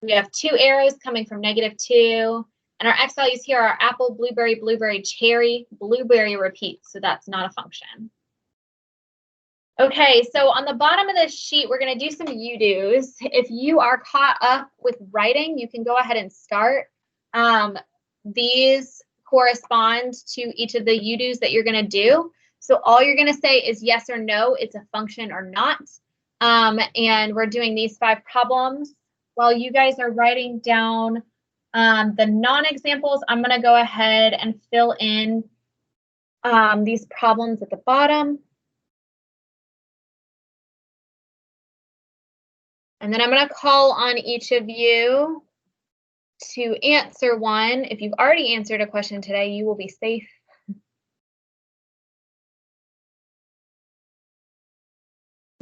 We have 2 arrows coming from -2. And our x values here are apple, blueberry, blueberry, cherry, blueberry repeats. So that's not a function. Okay, so on the bottom of this sheet, we're going to do some you-dos. If you are caught up with writing, you can go ahead and start. These correspond to each of the you-dos that you're going to do. So all you're going to say is yes or no, it's a function or not. And we're doing these 5 problems. While you guys are writing down the non-examples, I'm going to go ahead and fill in these problems at the bottom. And then I'm going to call on each of you to answer one. If you've already answered a question today, you will be safe.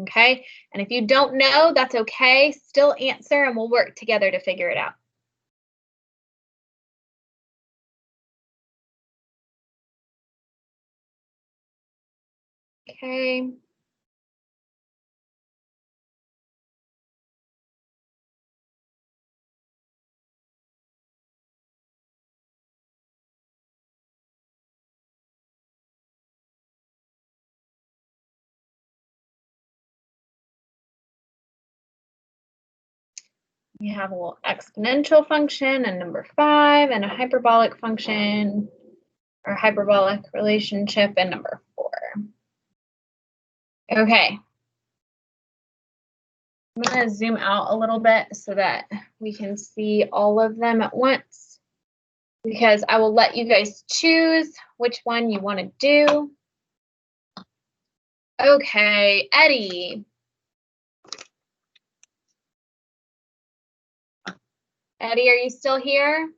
Okay, and if you don't know, that's okay. Still answer and we'll work together to figure it out. Okay. We have a little exponential function and number 5 and a hyperbolic function or hyperbolic relationship and number 4. Okay. I'm going to zoom out a little bit so that we can see all of them at once, because I will let you guys choose which one you want to do. Okay, Eddie. Eddie, are you still here?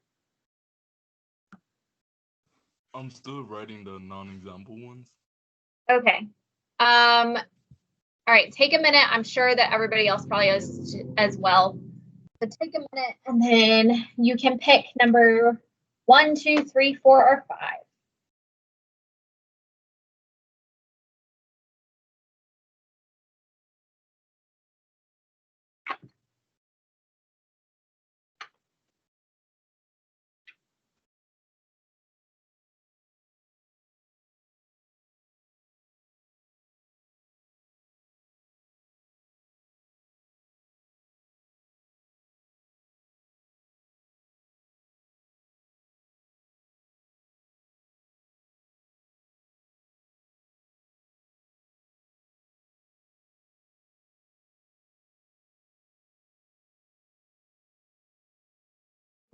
I'm still writing the non-example ones. Okay. All right, take a minute. I'm sure that everybody else probably is as well. So take a minute and then you can pick number 1, 2, 3, 4, or 5.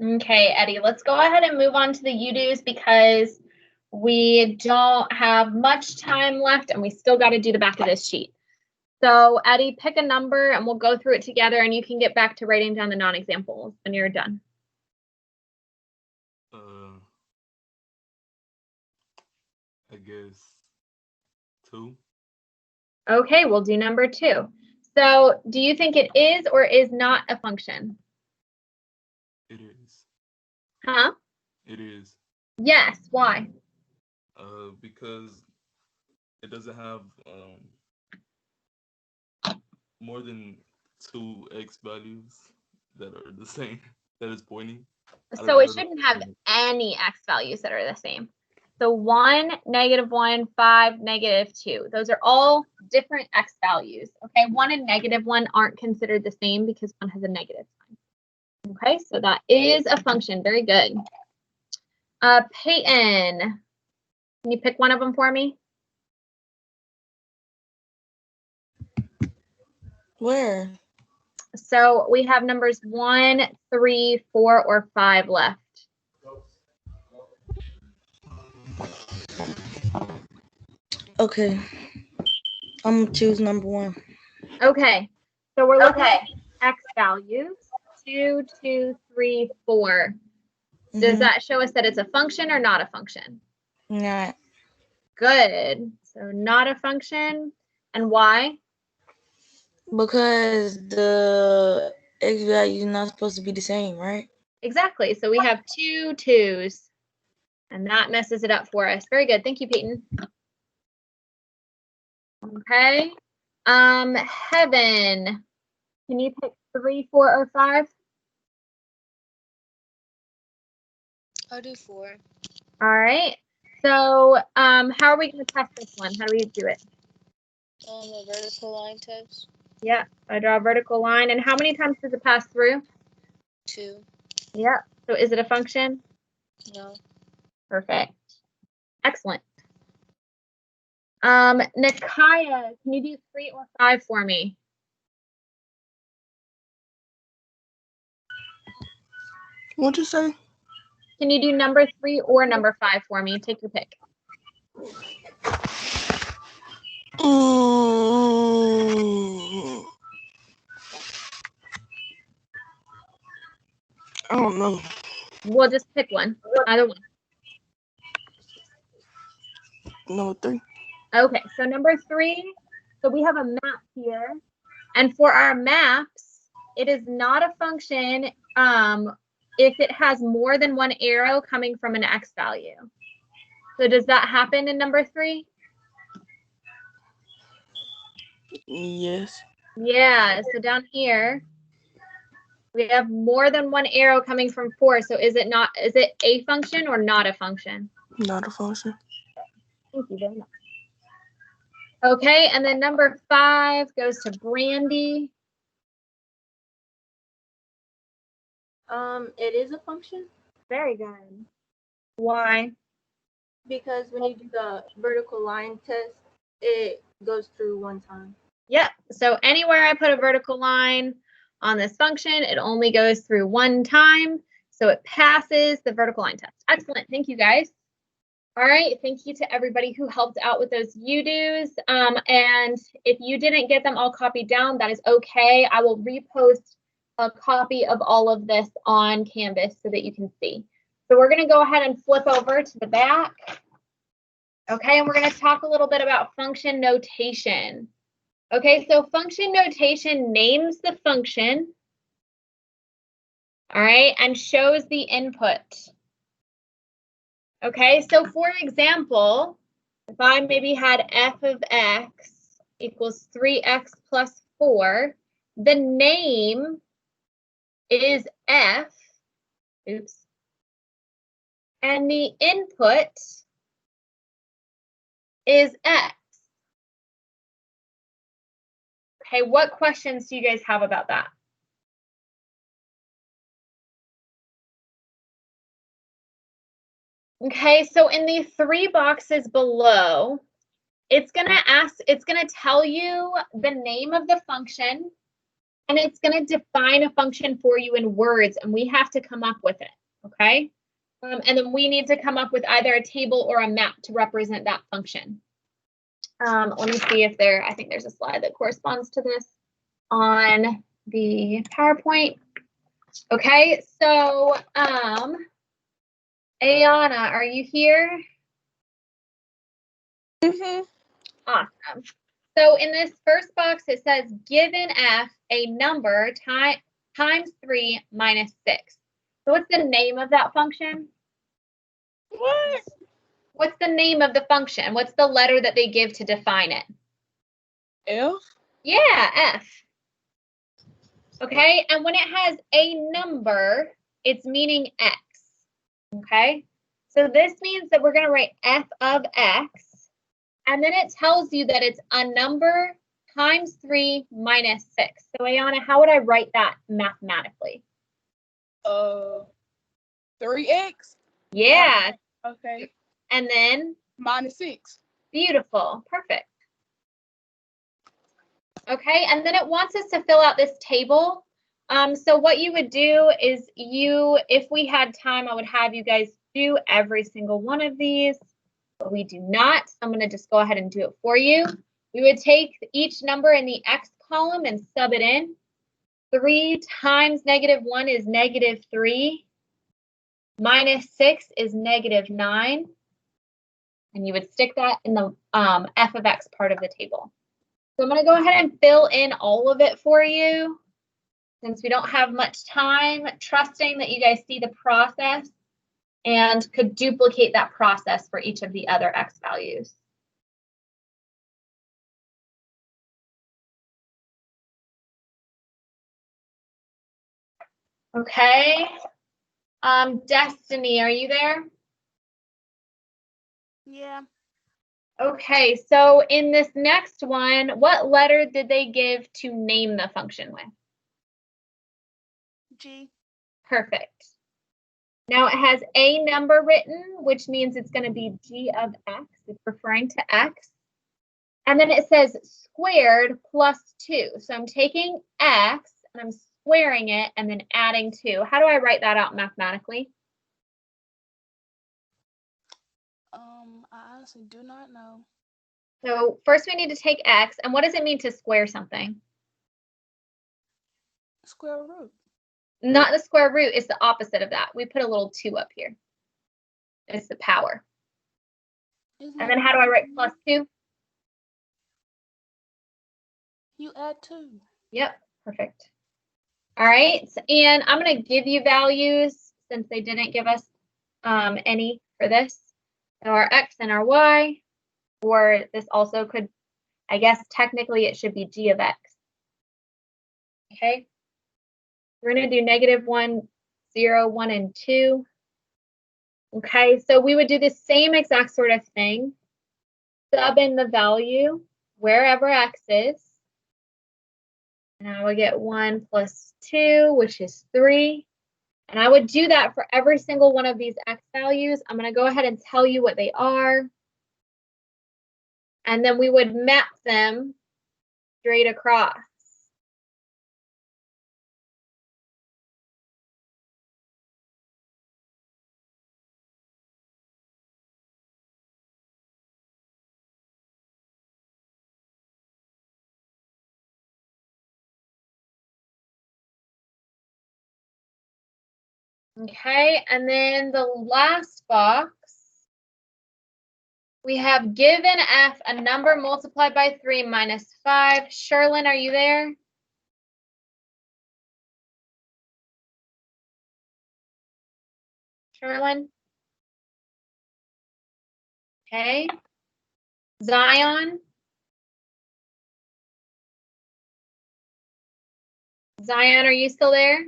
Okay, Eddie, let's go ahead and move on to the you-dos because we don't have much time left and we still got to do the back of this sheet. So Eddie, pick a number and we'll go through it together and you can get back to writing down the non-examples when you're done. I guess 2. Okay, we'll do number 2. So do you think it is or is not a function? It is. Huh? It is. Yes, why? Because it doesn't have more than 2 x values that are the same, that is pointing. So it shouldn't have any x values that are the same. So 1, -1, 5, -2. Those are all different x values. Okay, 1 and -1 aren't considered the same because one has a negative sign. Okay, so that is a function. Very good. Peyton, can you pick one of them for me? Where? So we have numbers 1, 3, 4, or 5 left. Okay. I'm gonna choose number 1. Okay, so we're looking at x values. 2, 2, 3, 4. Does that show us that it's a function or not a function? Not. Good. So not a function. And why? Because the x value is not supposed to be the same, right? Exactly. So we have 2 2s. And that messes it up for us. Very good. Thank you, Peyton. Okay. Heaven, can you pick 3, 4, or 5? I'll do 4. All right. So how are we going to test this one? How do we do it? A vertical line test. Yeah, I draw a vertical line. And how many times does it pass through? 2. Yeah. So is it a function? No. Perfect. Excellent. Nakaya, can you do 3 or 5 for me? What'd you say? Can you do number 3 or number 5 for me? Take your pick. I don't know. We'll just pick one. Either one. Number 3. Okay, so number 3. So we have a map here. And for our maps, it is not a function if it has more than one arrow coming from an x value. So does that happen in number 3? Yes. Yeah, so down here, we have more than one arrow coming from 4. So is it a function or not a function? Not a function. Thank you very much. Okay, and then number 5 goes to Brandy. It is a function Very good. Why? because when you do the vertical line test, it goes through one time. Yep. So anywhere I put a vertical line on this function, it only goes through one time. So it passes the vertical line test. Excellent. Thank you, guys. All right. Thank you to everybody who helped out with those UDOs. And if you didn't get them all copied down, that is okay. I will repost a copy of all of this on Canvas so that you can see. So we're going to go ahead and flip over to the back. Okay, and we're going to talk a little bit about function notation. Okay, so function notation names the function, all right, and shows the input. Okay, so for example, if I maybe had f of x equals 3x plus 4, the name is f, oops, and the input is x. Okay, what questions do you guys have about that? Okay, so in the 3 boxes below, it's going to tell you the name of the function, and it's going to define a function for you in words, and we have to come up with it, okay? And then we need to come up with either a table or a map to represent that function. Let me see if I think there's a slide that corresponds to this on the PowerPoint. Okay, so Ayana, are you here? Mm-hmm. Awesome. So in this first box, it says given f a number times 3 minus 6. So what's the name of that function? What? What's the name of the function? What's the letter that they give to define it? F? Yeah, f. Okay, and when it has a number, it's meaning x. Okay, so this means that we're going to write f of x, and then it tells you that it's a number times 3 minus 6. So Ayana, how would I write that mathematically? 3x? Yeah. Okay. And then? Minus 6. Beautiful. Perfect. Okay, and then it wants us to fill out this table. So what you would do is if we had time, I would have you guys do every single one of these, but we do not. So I'm going to just go ahead and do it for you. We would take each number in the x column and sub it in. 3 times -1 is -3. Minus 6 is -9. And you would stick that in the f of x part of the table. So I'm going to go ahead and fill in all of it for you since we don't have much time, trusting that you guys see the process and could duplicate that process for each of the other x values. Okay, Destiny, are you there? Yeah. Okay, so in this next one, what letter did they give to name the function with? G. Perfect. Now it has a number written, which means it's going to be g of x. It's referring to x. And then it says squared plus 2. So I'm taking x and I'm squaring it and then adding 2. How do I write that out mathematically? I honestly do not know. So first we need to take x. And what does it mean to square something? Square root. Not the square root, it's the opposite of that. We put a little 2 up here. It's the power. Isn't And then it- how do I write plus 2? You add 2. Yep, perfect. All right, and I'm going to give you values since they didn't give us any for this. So our x and our y, or this also could, I guess technically it should be g of x. Okay, we're going to do -1, 0, 1, and 2. Okay, so we would do the same exact sort of thing. Sub in the value wherever x is. And I would get 1 plus 2, which is 3. And I would do that for every single one of these x values. I'm going to go ahead and tell you what they are. And then we would map them straight across. Okay, and then the last box, we have given f a number multiplied by 3 minus 5. Sherlyn, are you there? Sherlyn? Okay. Zion? Zion, are you still there?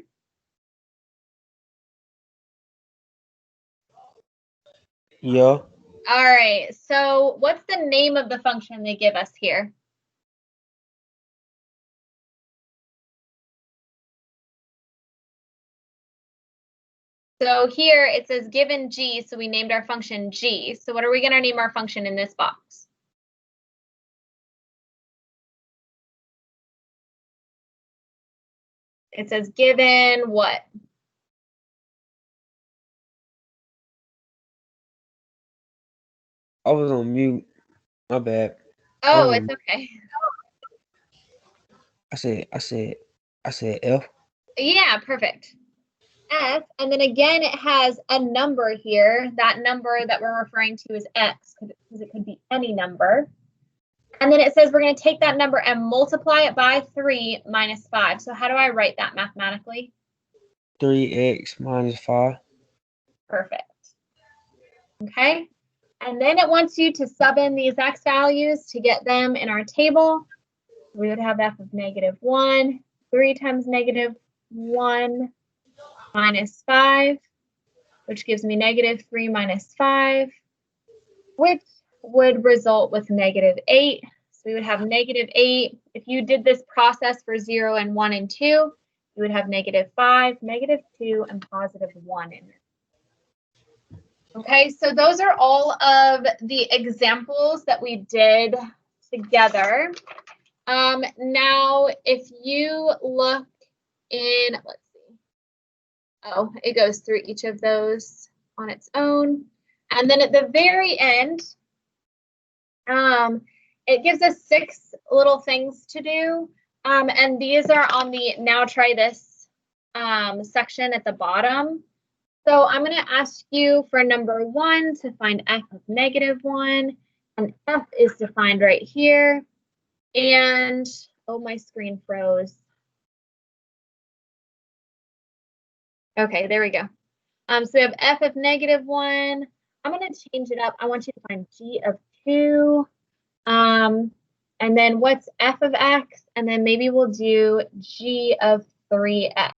Yeah. All right, so what's the name of the function they give us here? So here it says given g, so we named our function g. So what are we going to name our function in this box? It says given what? I was on mute. My bad. Oh, it's okay. I said F. Yeah, perfect. F, and then again, it has a number here. That number that we're referring to is x, because it could be any number. And then it says we're going to take that number and multiply it by 3 minus 5. So how do I write that mathematically? 3x minus 5. Perfect. Okay. And then it wants you to sub in these x values to get them in our table. We would have f of -1, 3 times -1 minus 5, which gives me -3 minus 5, which would result with -8. So we would have -8. If you did this process for 0 and 1 and 2, you would have -5, -2, and +1 in it. Okay, so those are all of the examples that we did together. Now, if you look in, let's see. Oh, it goes through each of those on its own. And then at the very end, it gives us 6 little things to do. And these are on the now try this section at the bottom. So I'm going to ask you for number 1 to find f of -1, and f is defined right here. And, oh, my screen froze. Okay, there we go. So we have f of -1. I'm going to change it up. I want you to find g of 2. And then what's f of x? And then maybe we'll do g of 3x.